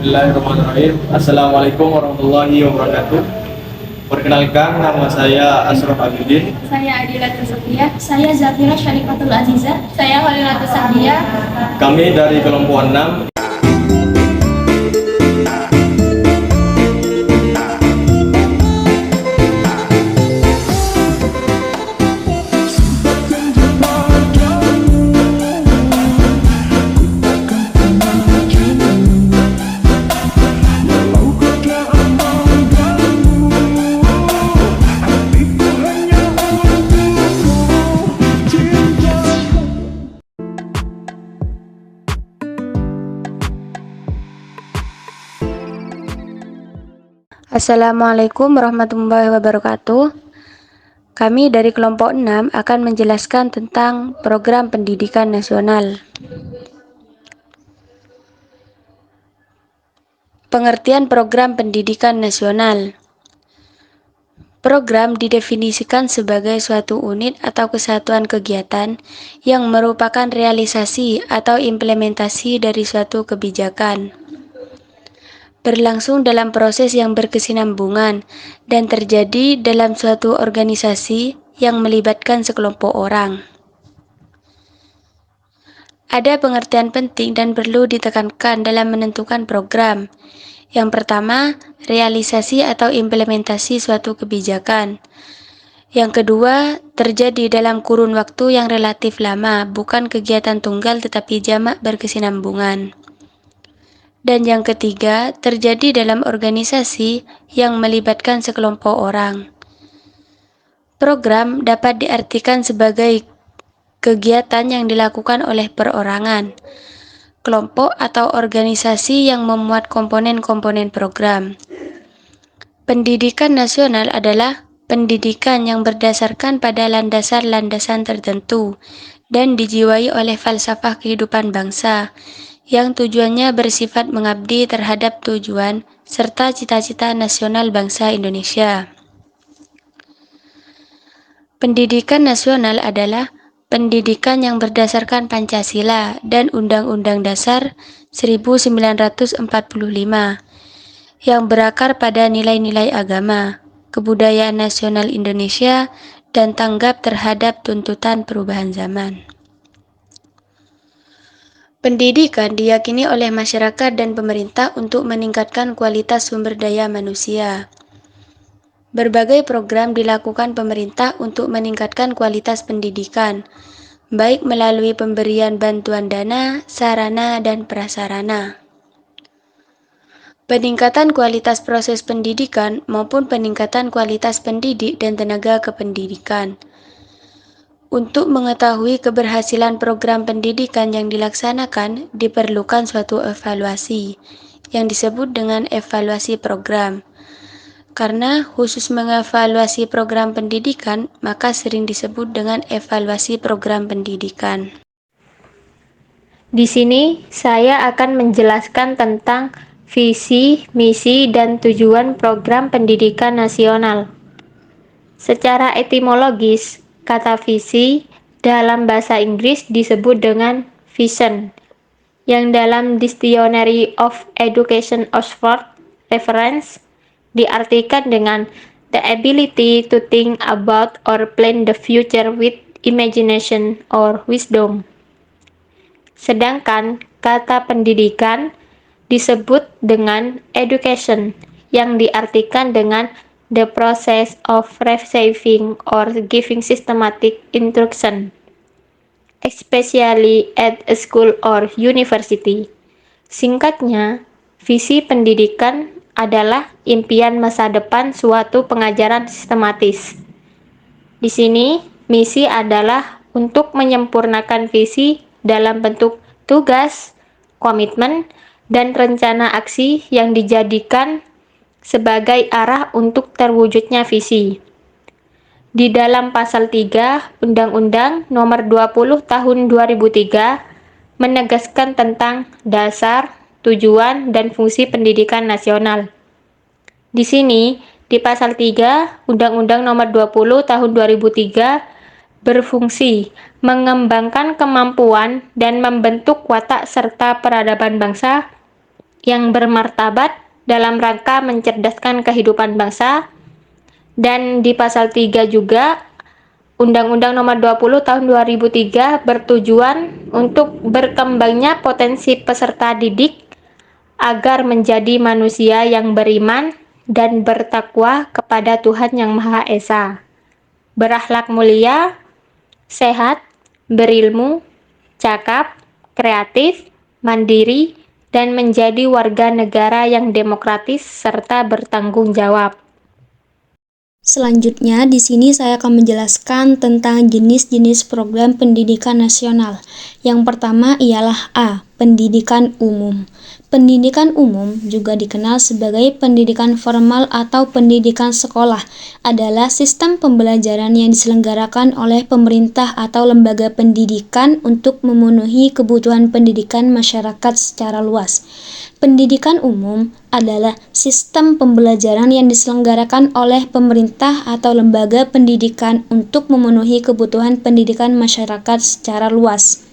Bismillahirrahmanirrahim. Assalamualaikum warahmatullahi wabarakatuh. Perkenalkan, nama saya Asraf Abidin. Saya Adila Sofia. Saya Zafira Syarifatul Aziza. Saya Holilatu Sahdia. Kami dari kelompok 6. Assalamualaikum warahmatullahi wabarakatuh. Kami dari kelompok 6 akan menjelaskan tentang program pendidikan nasional. Pengertian program pendidikan nasional. Program didefinisikan sebagai suatu unit atau kesatuan kegiatan yang merupakan realisasi atau implementasi dari suatu kebijakan. Berlangsung dalam proses yang berkesinambungan dan terjadi dalam suatu organisasi yang melibatkan sekelompok orang. Ada pengertian penting dan perlu ditekankan dalam menentukan program. Yang pertama, realisasi atau implementasi suatu kebijakan. Yang kedua, terjadi dalam kurun waktu yang relatif lama, bukan kegiatan tunggal tetapi jamak berkesinambungan. Dan yang ketiga, terjadi dalam organisasi yang melibatkan sekelompok orang. Program dapat diartikan sebagai kegiatan yang dilakukan oleh perorangan, kelompok atau organisasi yang memuat komponen-komponen program. Pendidikan nasional adalah pendidikan yang berdasarkan pada landasan-landasan tertentu dan dijiwai oleh falsafah kehidupan bangsa, yang tujuannya bersifat mengabdi terhadap tujuan serta cita-cita nasional bangsa Indonesia. Pendidikan nasional adalah pendidikan yang berdasarkan Pancasila dan Undang-Undang Dasar 1945, yang berakar pada nilai-nilai agama, kebudayaan nasional Indonesia, dan tanggap terhadap tuntutan perubahan zaman. Pendidikan diyakini oleh masyarakat dan pemerintah untuk meningkatkan kualitas sumber daya manusia. Berbagai program dilakukan pemerintah untuk meningkatkan kualitas pendidikan, baik melalui pemberian bantuan dana, sarana, dan prasarana. Peningkatan kualitas proses pendidikan maupun peningkatan kualitas pendidik dan tenaga kependidikan. Untuk mengetahui keberhasilan program pendidikan yang dilaksanakan, diperlukan suatu evaluasi, yang disebut dengan evaluasi program. Karena khusus mengevaluasi program pendidikan, maka sering disebut dengan evaluasi program pendidikan. Di sini, saya akan menjelaskan tentang visi, misi, dan tujuan program pendidikan nasional. Secara etimologis, kata visi dalam bahasa Inggris disebut dengan vision, yang dalam Dictionary of Education Oxford Reference diartikan dengan the ability to think about or plan the future with imagination or wisdom. Sedangkan kata pendidikan disebut dengan education, yang diartikan dengan the process of receiving or giving systematic instruction, especially at a school or university. Singkatnya, visi pendidikan adalah impian masa depan suatu pengajaran sistematis. Di sini, misi adalah untuk menyempurnakan visi dalam bentuk tugas, komitmen, dan rencana aksi yang dijadikan sebagai arah untuk terwujudnya visi. Di dalam pasal 3 Undang-Undang Nomor 20 Tahun 2003 menegaskan tentang dasar, tujuan, dan fungsi pendidikan nasional. Di sini, di pasal 3 Undang-Undang Nomor 20 Tahun 2003 berfungsi mengembangkan kemampuan dan membentuk watak serta peradaban bangsa yang bermartabat dalam rangka mencerdaskan kehidupan bangsa. Dan di pasal 3 juga Undang-Undang Nomor 20 Tahun 2003 bertujuan untuk berkembangnya potensi peserta didik agar menjadi manusia yang beriman dan bertakwa kepada Tuhan Yang Maha Esa, berakhlak mulia, sehat, berilmu, cakap, kreatif, mandiri, dan menjadi warga negara yang demokratis serta bertanggung jawab. Selanjutnya, di sini saya akan menjelaskan tentang jenis-jenis program pendidikan nasional. Yang pertama ialah A. Pendidikan umum. Pendidikan umum, juga dikenal sebagai pendidikan formal atau pendidikan sekolah, adalah sistem pembelajaran yang diselenggarakan oleh pemerintah atau lembaga pendidikan untuk memenuhi kebutuhan pendidikan masyarakat secara luas. Pendidikan umum adalah sistem pembelajaran yang diselenggarakan oleh pemerintah atau lembaga pendidikan untuk memenuhi kebutuhan pendidikan masyarakat secara luas.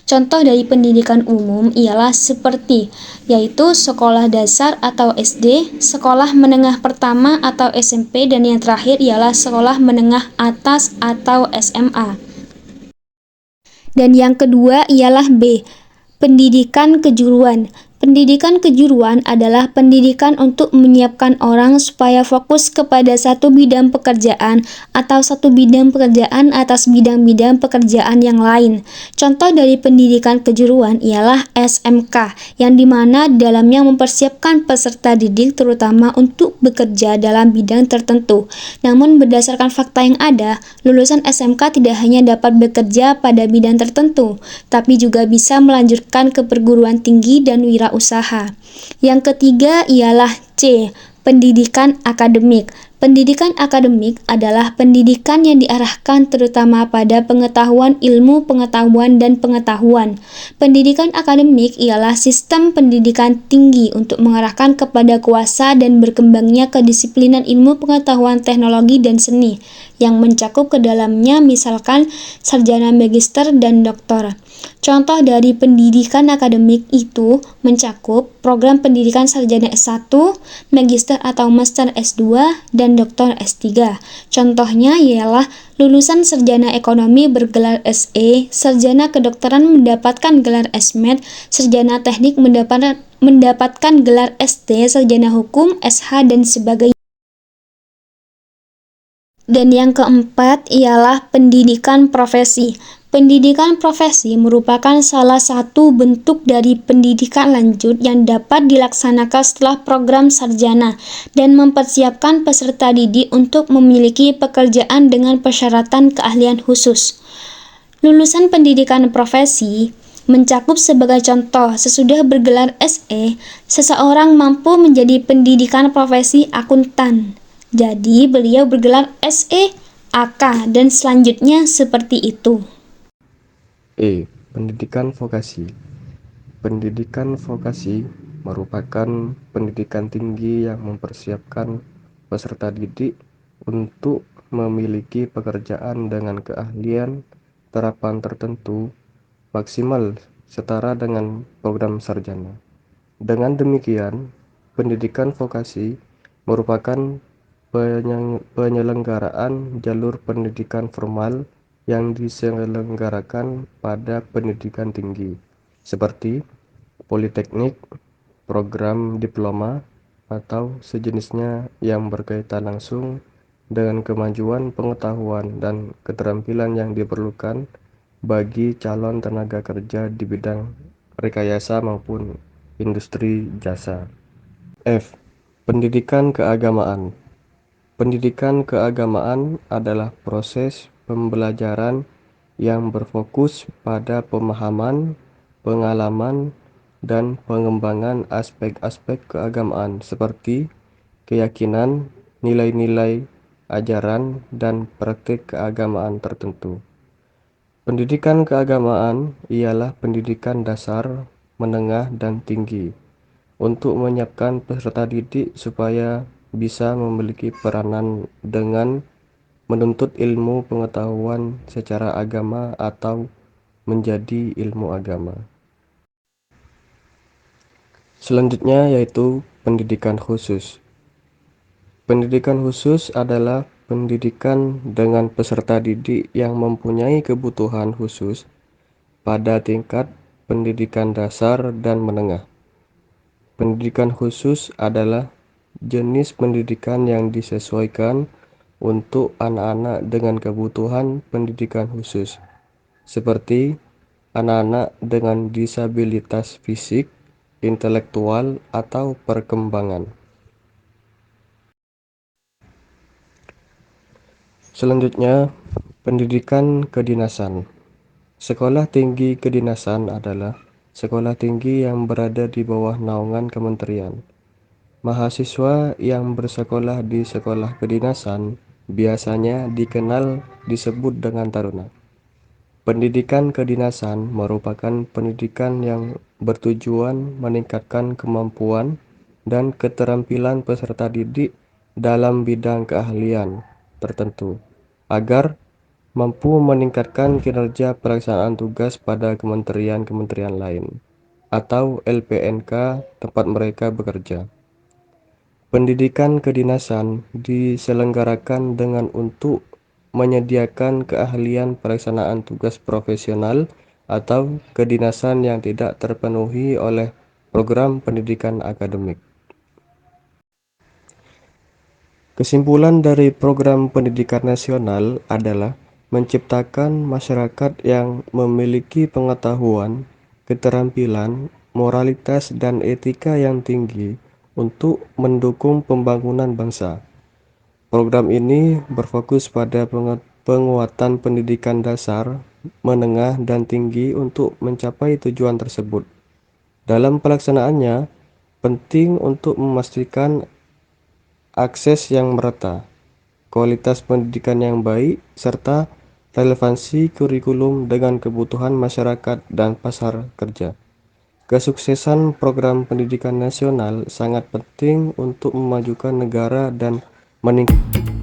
Contoh dari pendidikan umum ialah seperti, yaitu sekolah dasar atau SD, sekolah menengah pertama atau SMP, dan yang terakhir ialah sekolah menengah atas atau SMA. Dan yang kedua ialah B. Pendidikan kejuruan. Pendidikan kejuruan adalah pendidikan untuk menyiapkan orang supaya fokus kepada satu bidang pekerjaan atau satu bidang pekerjaan atas bidang-bidang pekerjaan yang lain. Contoh dari pendidikan kejuruan ialah SMK, yang dimana dalamnya mempersiapkan peserta didik terutama untuk bekerja dalam bidang tertentu. Namun berdasarkan fakta yang ada, lulusan SMK tidak hanya dapat bekerja pada bidang tertentu, tapi juga bisa melanjutkan ke perguruan tinggi dan wirausaha. Yang ketiga ialah C. Pendidikan akademik. Pendidikan akademik adalah pendidikan yang diarahkan terutama pada pengetahuan ilmu pengetahuan dan pengetahuan. Pendidikan akademik ialah sistem pendidikan tinggi untuk mengarahkan kepada kuasa dan berkembangnya kedisiplinan ilmu pengetahuan teknologi dan seni, yang mencakup ke dalamnya misalkan sarjana magister dan doktor. Contoh dari pendidikan akademik itu mencakup program pendidikan sarjana S1, magister atau master S2, dan doktor S3. Contohnya ialah lulusan sarjana ekonomi bergelar SE, sarjana kedokteran mendapatkan gelar SMed, sarjana teknik mendapatkan gelar ST, sarjana hukum, SH, dan sebagainya. Dan yang keempat ialah pendidikan profesi. Pendidikan profesi merupakan salah satu bentuk dari pendidikan lanjut yang dapat dilaksanakan setelah program sarjana dan mempersiapkan peserta didik untuk memiliki pekerjaan dengan persyaratan keahlian khusus. Lulusan pendidikan profesi mencakup sebagai contoh, sesudah bergelar SE, seseorang mampu menjadi pendidikan profesi akuntan. Jadi, beliau bergelar SE, AK, dan selanjutnya seperti itu. E. Pendidikan vokasi. Pendidikan vokasi merupakan pendidikan tinggi yang mempersiapkan peserta didik untuk memiliki pekerjaan dengan keahlian terapan tertentu maksimal setara dengan program sarjana. Dengan demikian, pendidikan vokasi merupakan penyelenggaraan jalur pendidikan formal yang diselenggarakan pada pendidikan tinggi, seperti politeknik, program diploma, atau sejenisnya yang berkaitan langsung dengan kemajuan pengetahuan dan keterampilan yang diperlukan bagi calon tenaga kerja di bidang rekayasa maupun industri jasa. F. Pendidikan keagamaan. Pendidikan keagamaan adalah proses pembelajaran yang berfokus pada pemahaman, pengalaman, dan pengembangan aspek-aspek keagamaan seperti keyakinan, nilai-nilai, ajaran, dan praktik keagamaan tertentu. Pendidikan keagamaan ialah pendidikan dasar, menengah, dan tinggi untuk menyiapkan peserta didik supaya bisa memiliki peranan dengan menuntut ilmu pengetahuan secara agama atau menjadi ilmu agama. Selanjutnya yaitu pendidikan khusus. Pendidikan khusus adalah pendidikan dengan peserta didik yang mempunyai kebutuhan khusus pada tingkat pendidikan dasar dan menengah. Pendidikan khusus adalah jenis pendidikan yang disesuaikan untuk anak-anak dengan kebutuhan pendidikan khusus, seperti anak-anak dengan disabilitas fisik, intelektual, atau perkembangan. Selanjutnya, pendidikan kedinasan. Sekolah tinggi kedinasan adalah sekolah tinggi yang berada di bawah naungan kementerian. Mahasiswa yang bersekolah di sekolah kedinasan biasanya disebut dengan taruna. Pendidikan kedinasan merupakan pendidikan yang bertujuan meningkatkan kemampuan dan keterampilan peserta didik dalam bidang keahlian tertentu, agar mampu meningkatkan kinerja pelaksanaan tugas pada kementerian-kementerian lain atau LPNK tempat mereka bekerja. Pendidikan kedinasan diselenggarakan dengan untuk menyediakan keahlian pelaksanaan tugas profesional atau kedinasan yang tidak terpenuhi oleh program pendidikan akademik. Kesimpulan dari program pendidikan nasional adalah menciptakan masyarakat yang memiliki pengetahuan, keterampilan, moralitas, dan etika yang tinggi untuk mendukung pembangunan bangsa. Program ini berfokus pada penguatan pendidikan dasar, menengah, dan tinggi untuk mencapai tujuan tersebut. Dalam pelaksanaannya, penting untuk memastikan akses yang merata, kualitas pendidikan yang baik, serta relevansi kurikulum dengan kebutuhan masyarakat dan pasar kerja. Kesuksesan program pendidikan nasional sangat penting untuk memajukan negara dan meningkatkan